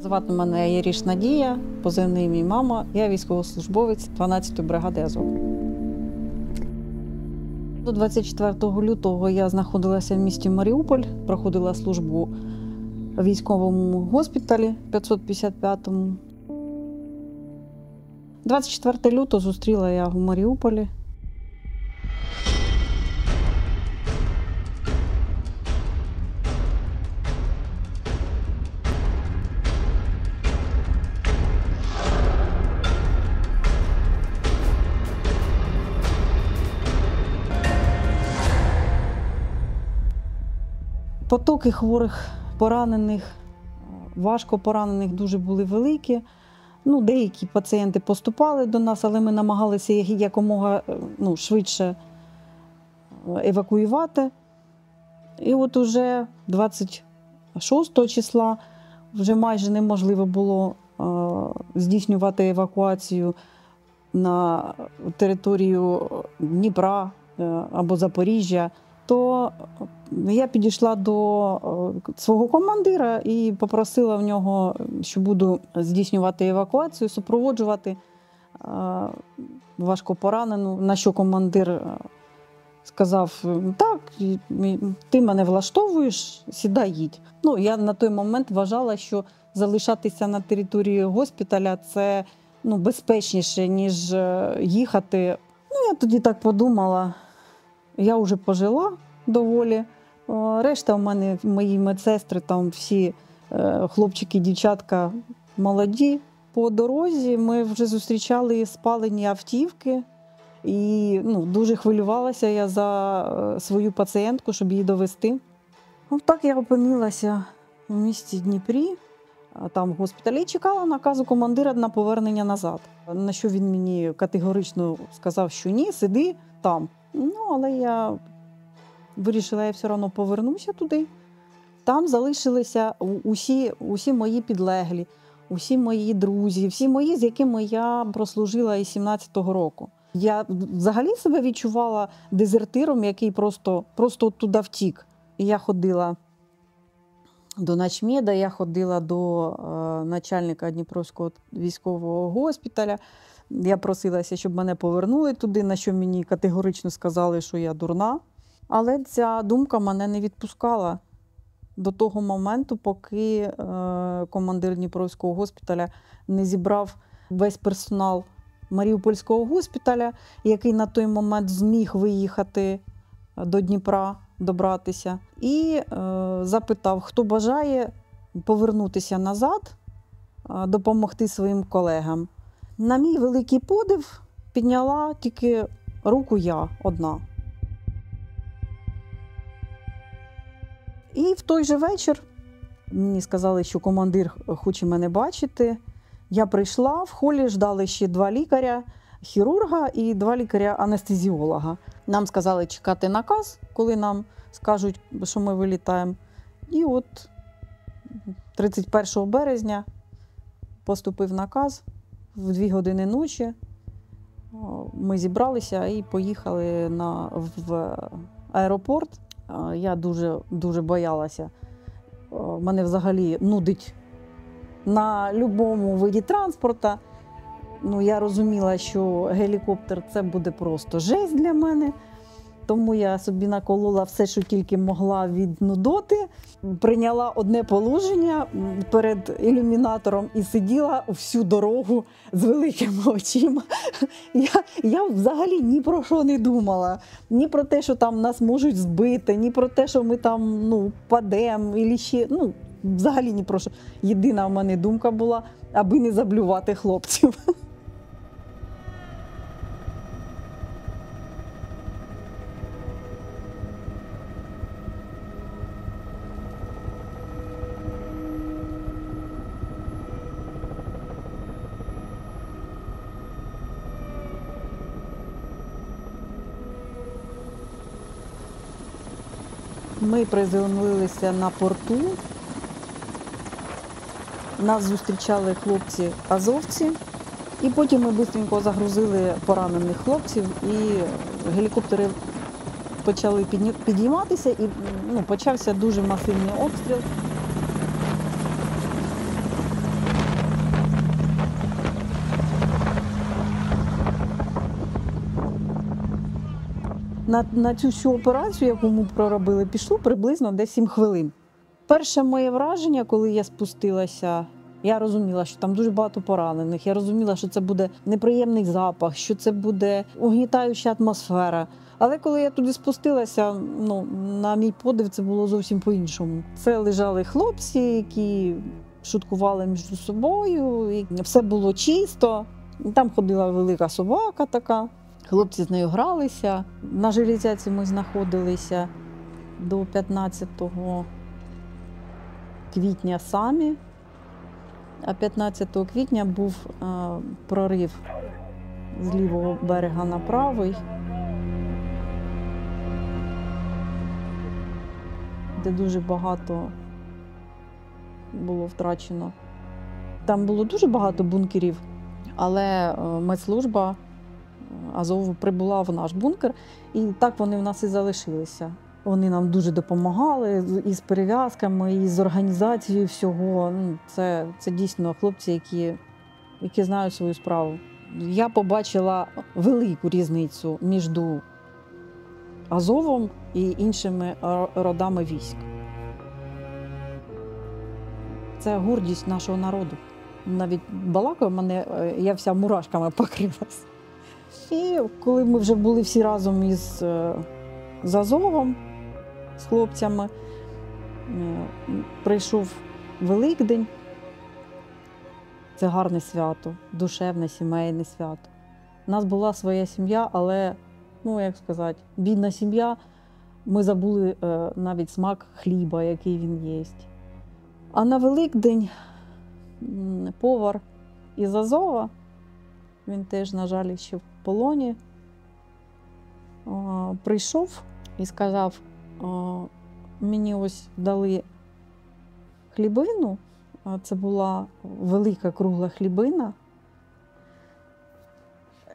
Звати мене Яріш Надія, позивний мій мама. Я військовослужбовець 12-ї бригади Азов. До 24 лютого я знаходилася в місті Маріуполь, проходила службу в військовому госпіталі 555-му. 24 лютого зустріла я в Маріуполі. Потоки хворих, поранених, важко поранених дуже були великі. Деякі пацієнти поступали до нас, але ми намагалися їх якомога швидше евакуювати. І от уже 26 числа вже майже неможливо було здійснювати евакуацію на територію Дніпра або Запоріжжя. То я підійшла до свого командира і попросила в нього, що буду здійснювати евакуацію, супроводжувати важкопоранену. На що командир сказав: так, ти мене влаштовуєш, сідай, їдь. Я на той момент вважала, що залишатися на території госпіталя – це безпечніше, ніж їхати. Я тоді так подумала. Я вже пожила доволі. Решта в мене, мої медсестри, там всі хлопчики, дівчатка молоді. По дорозі ми вже зустрічали спалені автівки. І дуже хвилювалася я за свою пацієнтку, щоб її довести. Так я опинилася в місті Дніпрі, там в госпіталі, чекала наказу командира на повернення назад. На що він мені категорично сказав, що ні, сиди там. Але я вирішила, я все одно повернуся туди. Там залишилися усі мої підлеглі, усі мої друзі, всі мої, з якими я прослужила із 17-го року. Я взагалі себе відчувала дезертиром, який просто туди втік. Я ходила до начмеда, я ходила до начальника Дніпровського військового госпіталя. Я просилася, щоб мене повернули туди, на що мені категорично сказали, що я дурна. Але ця думка мене не відпускала до того моменту, поки командир Дніпровського госпіталя не зібрав весь персонал Маріупольського госпіталя, який на той момент зміг виїхати до Дніпра, добратися, і запитав, хто бажає повернутися назад, допомогти своїм колегам. На мій великий подив підняла тільки руку я одна. І в той же вечір мені сказали, що командир хоче мене бачити. Я прийшла, в холі ждали ще 2 лікаря, хірурга і 2 лікаря-анестезіолога. Нам сказали чекати наказ, коли нам скажуть, що ми вилітаємо. І от 31 березня поступив наказ. В 2 години ночі ми зібралися і поїхали в аеропорт. Я дуже боялася. Мене взагалі нудить на будь-якому виді транспорту. Я розуміла, що гелікоптер – це буде просто жесть для мене. Тому я собі наколола все, що тільки могла від нудоти. Прийняла одне положення перед ілюмінатором і сиділа всю дорогу з великими очима. Я взагалі ні про що не думала. Ні про те, що там нас можуть збити, ні про те, що ми там падемо, або ще, взагалі ні про що. Єдина в мене думка була, аби не заблювати хлопців. Ми приземлилися на порту. Нас зустрічали хлопці-азовці. І потім ми швидко загрузили поранених хлопців, і гелікоптери почали підійматися, і почався дуже масивний обстріл. На цю всю операцію, яку ми проробили, пішло приблизно десь 7 хвилин. Перше моє враження, коли я спустилася, я розуміла, що там дуже багато поранених. Я розуміла, що це буде неприємний запах, що це буде угнітаюча атмосфера. Але коли я туди спустилася, на мій подив, це було зовсім по-іншому. Це лежали хлопці, які шуткували між собою, і все було чисто. Там ходила велика собака така, хлопці з нею гралися. На железяці ми знаходилися до 15 квітня самі, а 15 квітня був прорив з лівого берега на правий, де дуже багато було втрачено. Там було дуже багато бункерів, але медслужба Азову прибула в наш бункер, і так вони в нас і залишилися. Вони нам дуже допомагали і з перев'язками, і з організацією всього. Це дійсно хлопці, які знають свою справу. Я побачила велику різницю між Азовом і іншими родами військ. Це гордість нашого народу. Навіть балакаю, я вся мурашками покрилась. І коли ми вже були всі разом з Азовом, з хлопцями, прийшов Великдень. Це гарне свято, душевне, сімейне свято. У нас була своя сім'я, але, бідна сім'я. Ми забули навіть смак хліба, який він є. А на Великдень повар із Азова, він теж, на жаль, ще в полоні, прийшов і сказав: мені ось дали хлібину, це була велика кругла хлібина.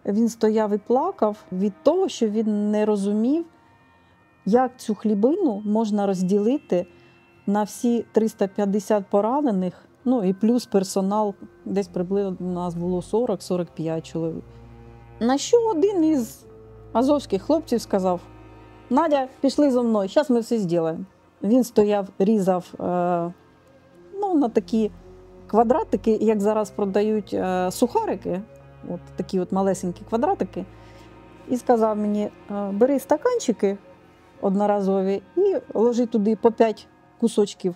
Він стояв і плакав від того, що він не розумів, як цю хлібину можна розділити на всі 350 поранених, і плюс персонал, десь приблизно у нас було 40-45 чоловік. На що один із азовських хлопців сказав: Надя, пішли зо мною, зараз ми все зробимо. Він стояв, різав на такі квадратики, як зараз продають сухарики, от такі от малесенькі квадратики, і сказав мені: бери стаканчики одноразові і ложи туди по 5 кусочків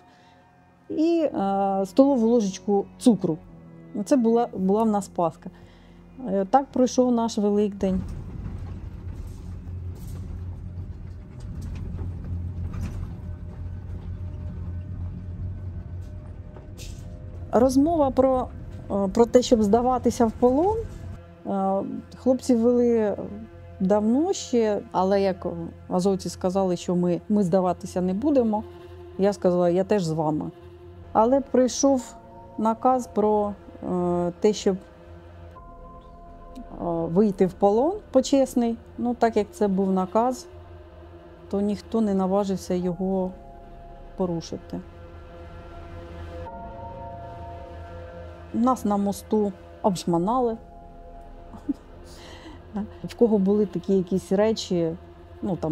і столову ложечку цукру. Це була в нас Пасха. Так пройшов наш Великдень. Розмова про те, щоб здаватися в полон, хлопці вели давно ще, але як азовці сказали, що ми здаватися не будемо, я сказала: я теж з вами. Але прийшов наказ про те, щоб вийти в полон почесний. Так як це був наказ, то ніхто не наважився його порушити. Нас на мосту обшмонали. В кого були такі якісь речі,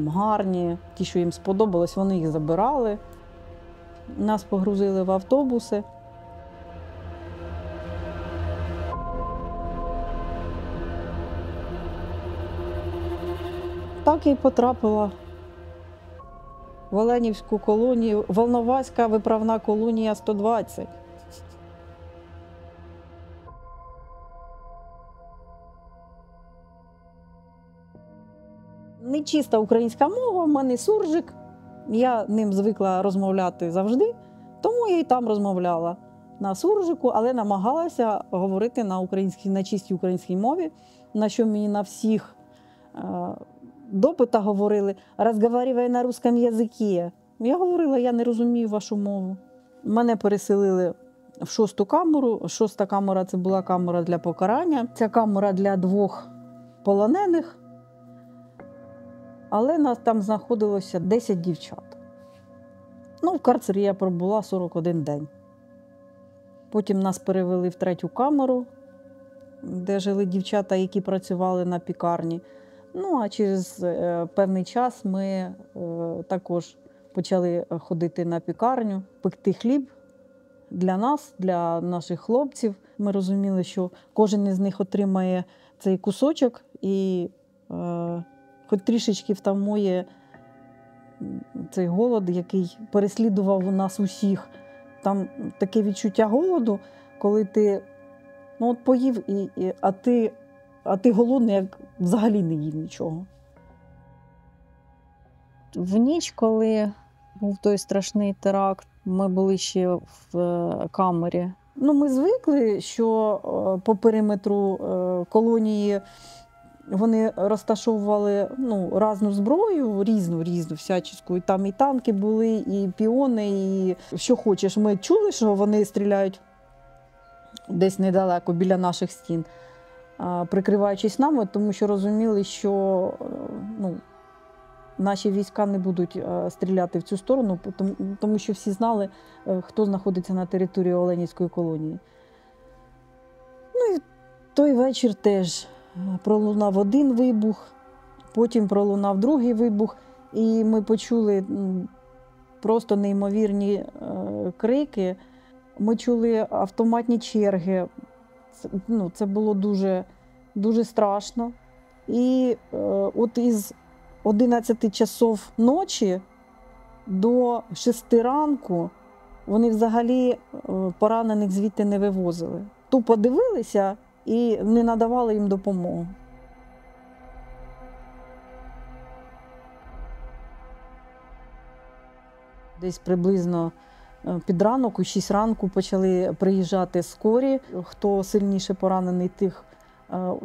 гарні, ті, що їм сподобалось, вони їх забирали. Нас погрузили в автобуси. Так і потрапила в Оленівську колонію, Волноваська виправна колонія 120. Нечиста українська мова, в мене суржик. Я ним звикла розмовляти завжди, тому я і там розмовляла на суржику, але намагалася говорити на чистій українській мові, на що мені на всіх допитах говорили: «Розмовляй на русском язикі». Я говорила: я не розумію вашу мову. Мене переселили в 6-ту камеру. 6-та камера – це була камера для покарання. Ця камера для 2 полонених. Але нас там знаходилося 10 дівчат. В карцері я пробула 41 день. Потім нас перевели в 3-ю камеру, де жили дівчата, які працювали на пікарні. Ну, а через певний час ми також почали ходити на пекарню, пекти хліб для нас, для наших хлопців. Ми розуміли, що кожен із них отримає цей кусочок і хоч трішечки втамує цей голод, який переслідував у нас усіх. Там таке відчуття голоду, коли ти от поїв, а ти голодний, як взагалі не їв нічого. В ніч, коли був той страшний теракт, ми були ще в камері. Ну, ми звикли, що по периметру колонії вони розташовували різну зброю, різну всяческу. І там і танки були, і піони, і що хочеш. Ми чули, що вони стріляють десь недалеко, біля наших стін, прикриваючись нами, тому що розуміли, що наші війська не будуть стріляти в цю сторону, тому що всі знали, хто знаходиться на території Оленівської колонії. Ну і той вечір теж пролунав один вибух, потім пролунав другий вибух, і ми почули просто неймовірні крики. Ми чули автоматні черги. Це було дуже, дуже страшно. І от із 11 часов ночі до 6 ранку вони взагалі поранених звідти не вивозили. Тупо дивилися і не надавали їм допомогу. Десь приблизно під ранок, у 6 ранку почали приїжджати скорі. Хто сильніше поранений, тих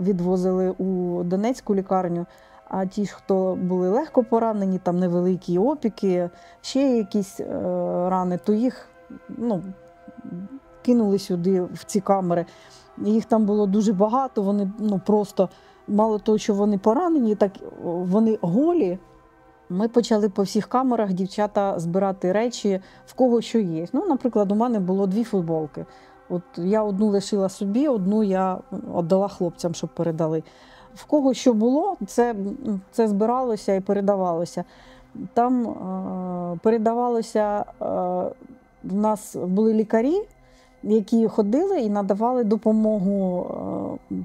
відвозили у Донецьку лікарню. А ті, хто були легко поранені, там невеликі опіки, ще якісь рани, то їх кинули сюди, в ці камери. Їх там було дуже багато, вони просто, мало того, що вони поранені, так вони голі. Ми почали по всіх камерах, дівчата, збирати речі, в кого що є. Наприклад, у мене було 2 футболки. От я одну лишила собі, одну я віддала хлопцям, щоб передали. В кого що було, це збиралося і передавалося. Там передавалося, в нас були лікарі, які ходили і надавали допомогу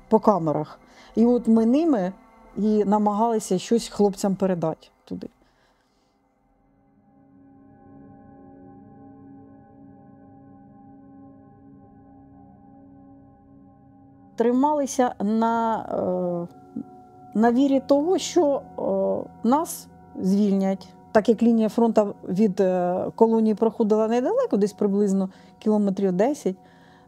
по камерах. І от ми ними і намагалися щось хлопцям передати туди. Трималися на вірі того, що нас звільнять. Так як лінія фронту від колонії проходила недалеко, десь приблизно кілометрів 10,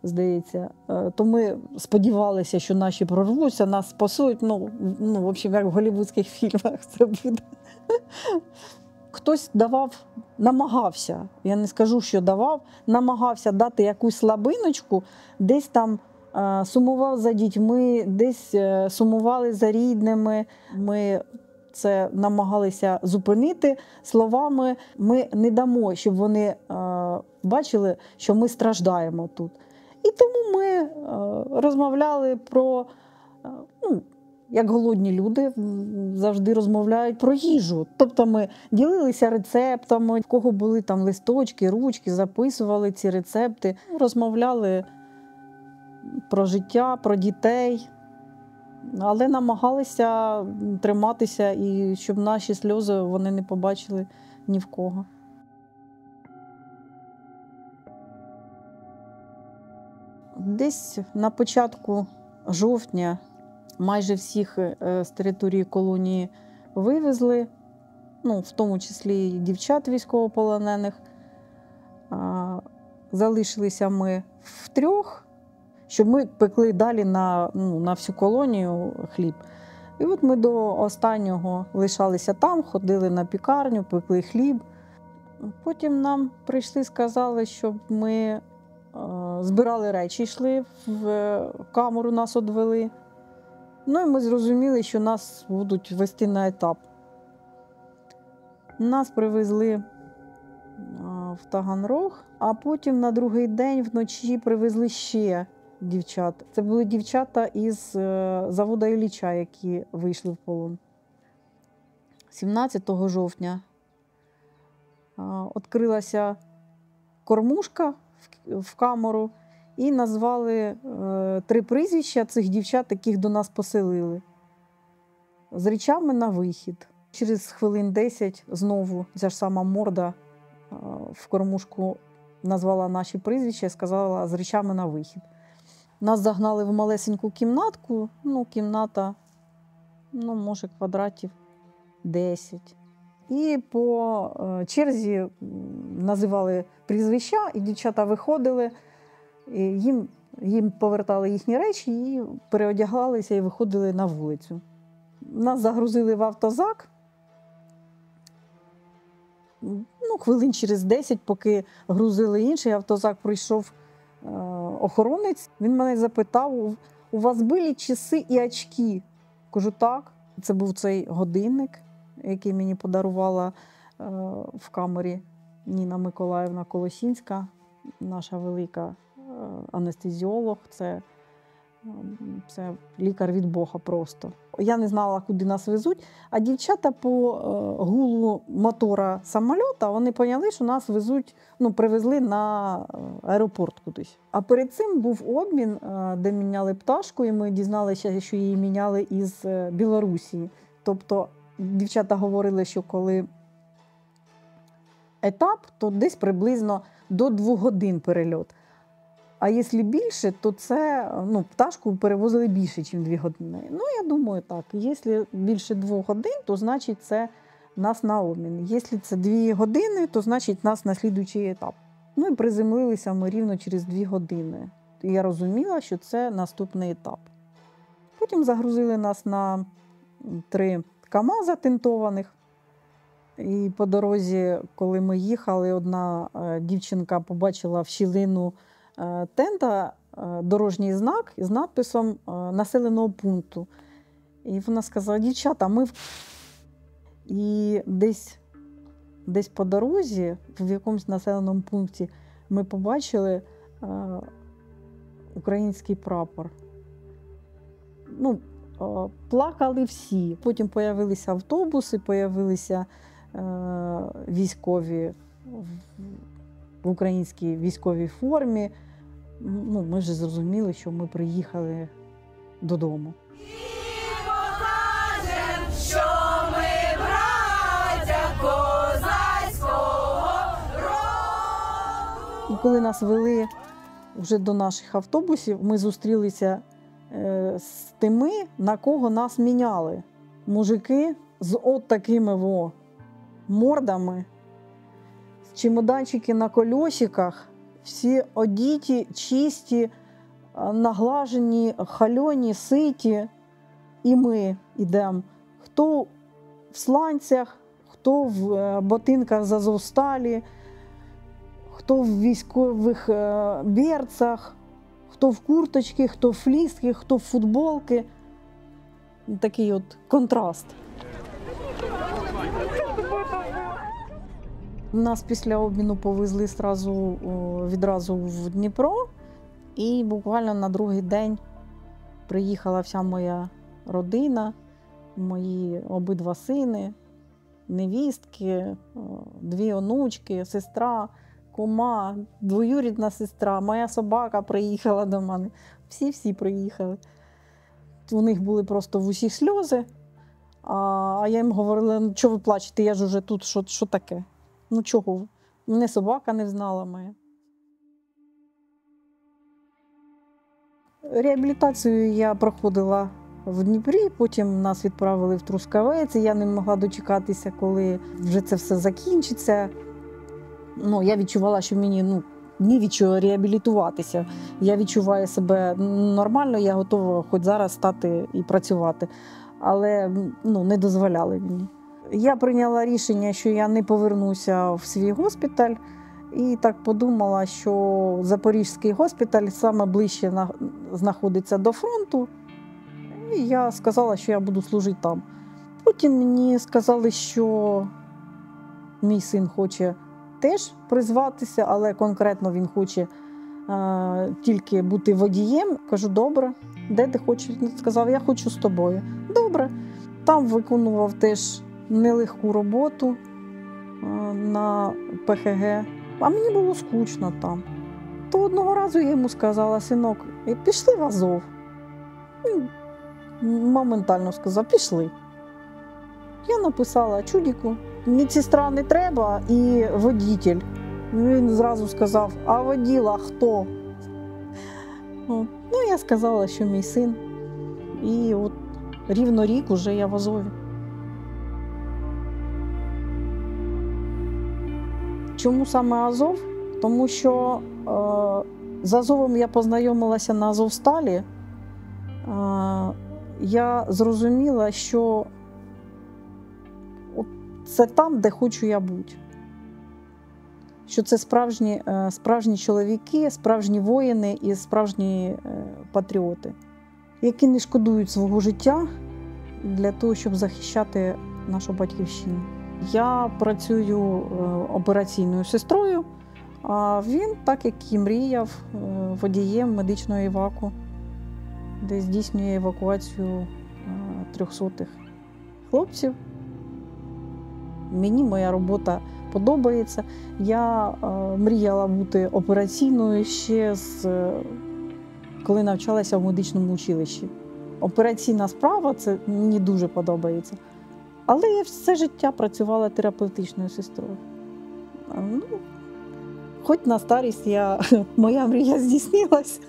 здається, то ми сподівалися, що наші прорвуться, нас спасуть. В общем, як в голлівудських фільмах це буде. Хтось намагався, я не скажу, що давав, намагався дати якусь слабиночку, десь там сумував за дітьми, десь сумували за рідними. Ми це намагалися зупинити словами. Ми не дамо, щоб вони бачили, що ми страждаємо тут. І тому ми розмовляли про, як голодні люди завжди розмовляють про їжу. Тобто ми ділилися рецептами, в кого були там листочки, ручки, записували ці рецепти, розмовляли про життя, про дітей, але намагалися триматися і щоб наші сльози вони не побачили ні в кого. Десь на початку жовтня майже всіх з території колонії вивезли, в тому числі і дівчат військовополонених. Залишилися ми втрьох, щоб ми пекли далі на всю колонію хліб. І от ми до останнього лишалися там, ходили на пекарню, пекли хліб. Потім нам прийшли, сказали, щоб ми збирали речі, йшли в камеру, нас одвели. І ми зрозуміли, що нас будуть вести на етап. Нас привезли в Таганрог, а потім на другий день вночі привезли ще дівчат. Це були дівчата із заводу Ілліча, які вийшли в полон. 17 жовтня відкрилася кормушка в камеру і назвали 3 прізвища цих дівчат, яких до нас поселили. З речами на вихід. Через хвилин 10 знову ця ж сама морда в кормушку назвала наші прізвища і сказала з речами на вихід. Нас загнали в малесеньку кімнатку, кімната, може, квадратів 10. І по черзі називали прізвища, і дівчата виходили, і їм повертали їхні речі, і переодягалися і виходили на вулицю. Нас загрузили в автозак. Хвилин через 10, поки грузили інший автозак, прийшов охоронець. Він мене запитав: у вас були часи і очки? Кажу, так. Це був цей годинник, який мені подарувала в камері Ніна Миколаївна Колосінська, наша велика анестезіолог. Це лікар від Бога просто. Я не знала, куди нас везуть, а дівчата по гулу мотора самоліта, вони поняли, що нас везуть, привезли на аеропорт кудись. А перед цим був обмін, де міняли пташку, і ми дізналися, що її міняли із Білорусі. Тобто дівчата говорили, що коли етап, то десь приблизно до 2 годин перельот. А якщо більше, то це, пташку перевозили більше, ніж 2 години. Я думаю, так. Якщо більше 2 годин, то значить це нас на обмін. Якщо це 2 години, то значить нас на слідуючий етап. І приземлилися ми рівно через 2 години. І я розуміла, що це наступний етап. Потім загрузили нас на 3 КАМАЗа тинтованих. І по дорозі, коли ми їхали, одна дівчинка побачила в щілину тента дорожній знак з надписом населеного пункту. І вона сказала: дівчата, ми І десь по дорозі, в якомусь населеному пункті, ми побачили український прапор. Плакали всі. Потім з'явилися автобуси, з'явилися військові в українській військовій формі. Ми вже зрозуміли, що ми приїхали додому. І коли нас вели вже до наших автобусів, ми зустрілися з тими, на кого нас міняли. Мужики з от такими мордами, чемоданчики на колесиках, всі одіті, чисті, наглажені, хальоні, ситі. І ми йдемо. Хто в сланцях, хто в ботинках з Азовсталі, хто в військових берцах, хто в курточці, хто в фліски, хто в футболки. Такий от контраст. Нас після обміну повезли відразу в Дніпро. І буквально на другий день приїхала вся моя родина, мої обидва сини, невістки, 2 онучки, сестра, кума, двоюрідна сестра, моя собака приїхала до мене. Всі приїхали. У них були просто в усіх сльози. А я їм говорила: чого ви плачете, я ж уже тут, що таке? Чого? Мене собака не взнала моя. Реабілітацію я проходила в Дніпрі, потім нас відправили в Трускавець, і я не могла дочекатися, коли вже це все закінчиться. Я відчувала, що мені ні від чого реабілітуватися. Я відчуваю себе нормально, я готова хоч зараз стати і працювати. Але не дозволяли мені. Я прийняла рішення, що я не повернуся в свій госпіталь. І так подумала, що Запорізький госпіталь саме ближче знаходиться до фронту. І я сказала, що я буду служити там. Потім мені сказали, що мій син хоче теж призватися, але конкретно він хоче тільки бути водієм. Кажу: добре, де ти хочеш? Він сказав: я хочу з тобою. Добре. Там виконував теж нелегку роботу на ПХГ, а мені було скучно там. То одного разу я йому сказала: синок, пішли в Азов. Він моментально сказав: пішли. Я написала чудіку: медсестра не треба і водитель. Він зразу сказав: а воділа хто? Ну, я сказала, що мій син. І от рівно рік уже я в Азові. Чому саме Азов? Тому що з Азовом я познайомилася на Азовсталі. Я зрозуміла, що це там, де хочу я бути. Що це справжні чоловіки, справжні воїни і справжні патріоти, які не шкодують свого життя для того, щоб захищати нашу батьківщину. Я працюю операційною сестрою, а він, так як і мріяв, водієм медичної еваку, де здійснює евакуацію 300-х хлопців. Мені моя робота подобається. Я мріяла бути операційною ще коли навчалася в медичному училищі. Операційна справа – це мені дуже подобається. Але я все життя працювала терапевтичною сестрою. Хоч на старість моя мрія здійснилася.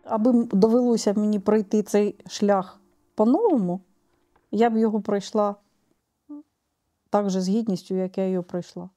Аби довелося мені пройти цей шлях по-новому, я б його пройшла так же з гідністю, як я його пройшла.